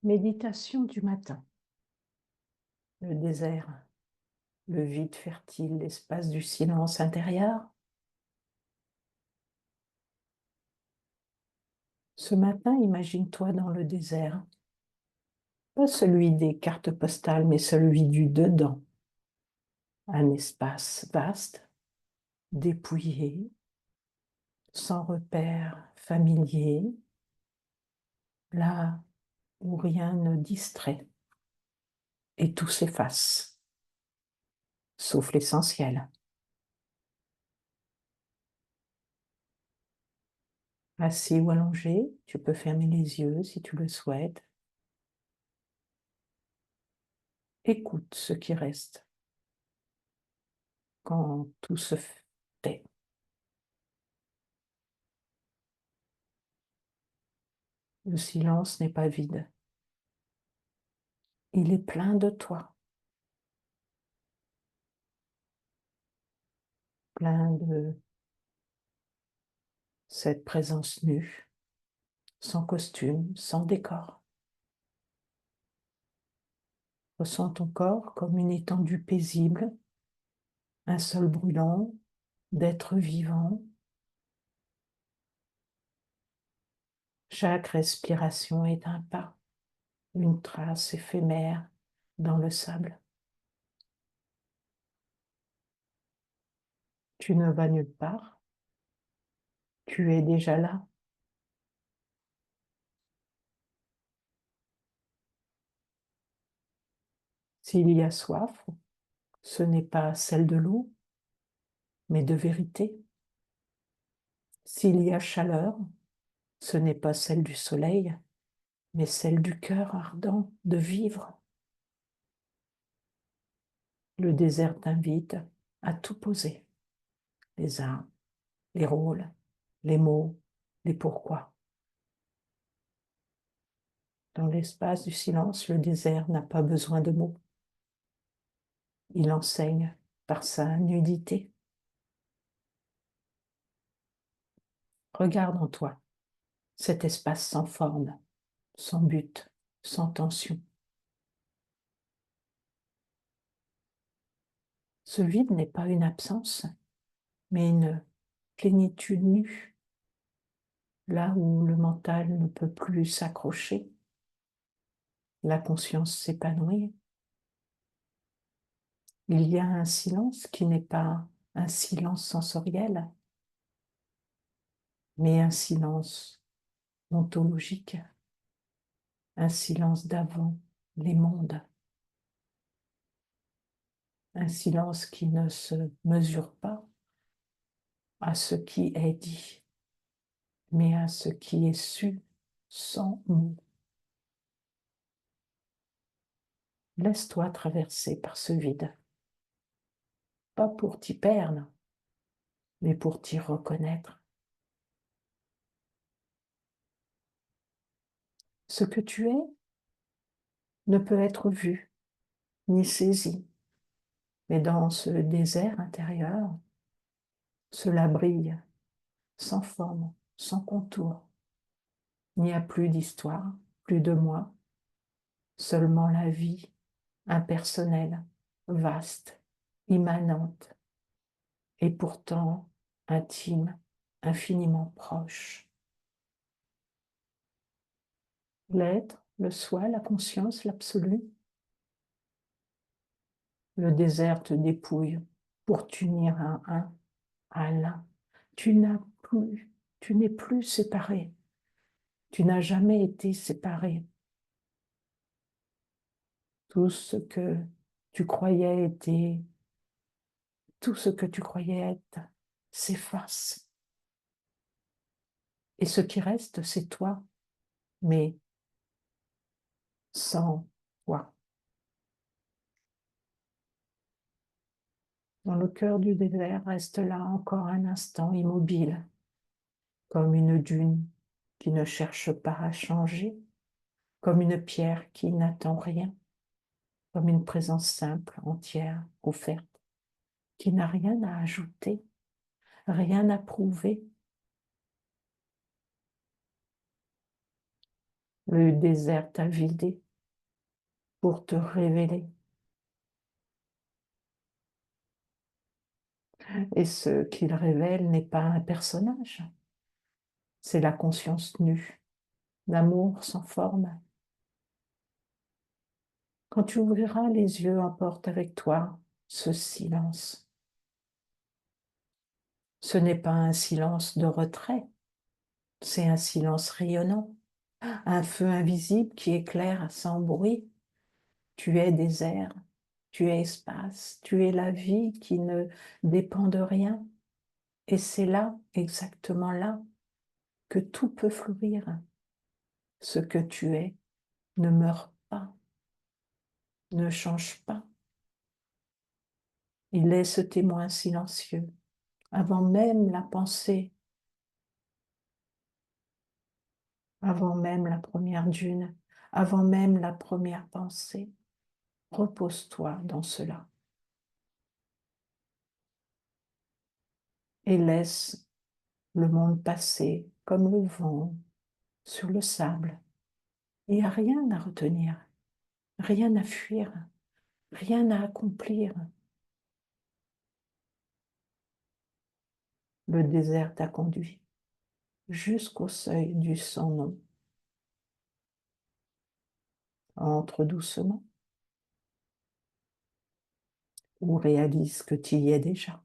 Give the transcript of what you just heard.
Méditation du matin. Le désert, le vide fertile, l'espace du silence intérieur. Ce matin, imagine-toi dans le désert. Pas celui des cartes postales, mais celui du dedans. Un espace vaste, dépouillé, sans repères familiers, là où rien ne distrait et tout s'efface, sauf l'essentiel. Assis ou allongé, tu peux fermer les yeux si tu le souhaites. Écoute ce qui reste quand tout se tait. Le silence n'est pas vide. Il est plein de toi, plein de cette présence nue, sans costume, sans décor. Ressens ton corps comme une étendue paisible, un sol brûlant d'être vivant. Chaque respiration est un pas, une trace éphémère dans le sable. Tu ne vas nulle part, tu es déjà là. S'il y a soif, ce n'est pas celle de l'eau, mais de vérité. S'il y a chaleur, ce n'est pas celle du soleil, mais celle du cœur ardent de vivre. Le désert t'invite à tout poser, les armes, les rôles, les mots, les pourquoi. Dans l'espace du silence, le désert n'a pas besoin de mots. Il enseigne par sa nudité. Regarde en toi cet espace sans forme, sans but, sans tension. Ce vide n'est pas une absence, mais une plénitude nue, là où le mental ne peut plus s'accrocher, la conscience s'épanouit. Il y a un silence qui n'est pas un silence sensoriel, mais un silence ontologique, un silence d'avant les mondes, un silence qui ne se mesure pas à ce qui est dit, mais à ce qui est su sans mots. Laisse-toi traverser par ce vide, pas pour t'y perdre, mais pour t'y reconnaître. Ce que tu es ne peut être vu ni saisi, mais dans ce désert intérieur, cela brille, sans forme, sans contour. Il n'y a plus d'histoire, plus de moi, seulement la vie impersonnelle, vaste, immanente, et pourtant intime, infiniment proche. L'être, le soi, la conscience, l'absolu. Le désert te dépouille pour t'unir à un, à l'un. Tu n'es plus séparé. Tu n'as jamais été séparé. Tout ce que tu croyais était, tout ce que tu croyais être s'efface. Et ce qui reste, c'est toi, mais sans toi. Dans le cœur du désert, reste là encore un instant immobile, comme une dune qui ne cherche pas à changer, comme une pierre qui n'attend rien, comme une présence simple, entière, offerte, qui n'a rien à ajouter, rien à prouver. Le désert t'a vidé pour te révéler. Et ce qu'il révèle n'est pas un personnage, c'est la conscience nue, l'amour sans forme. Quand tu ouvriras les yeux, emporte avec toi ce silence. Ce n'est pas un silence de retrait, c'est un silence rayonnant, un feu invisible qui éclaire sans bruit. Tu es désert, tu es espace, tu es la vie qui ne dépend de rien. Et c'est là, exactement là, que tout peut fleurir. Ce que tu es ne meurt pas, ne change pas. Il est ce témoin silencieux, avant même la pensée, avant même la première dune, avant même la première pensée. Repose-toi dans cela et laisse le monde passer comme le vent sur le sable. Il n'y a rien à retenir, rien à fuir, rien à accomplir. Le désert t'a conduit jusqu'au seuil du sans nom. Entre doucement ou réalise que tu y es déjà.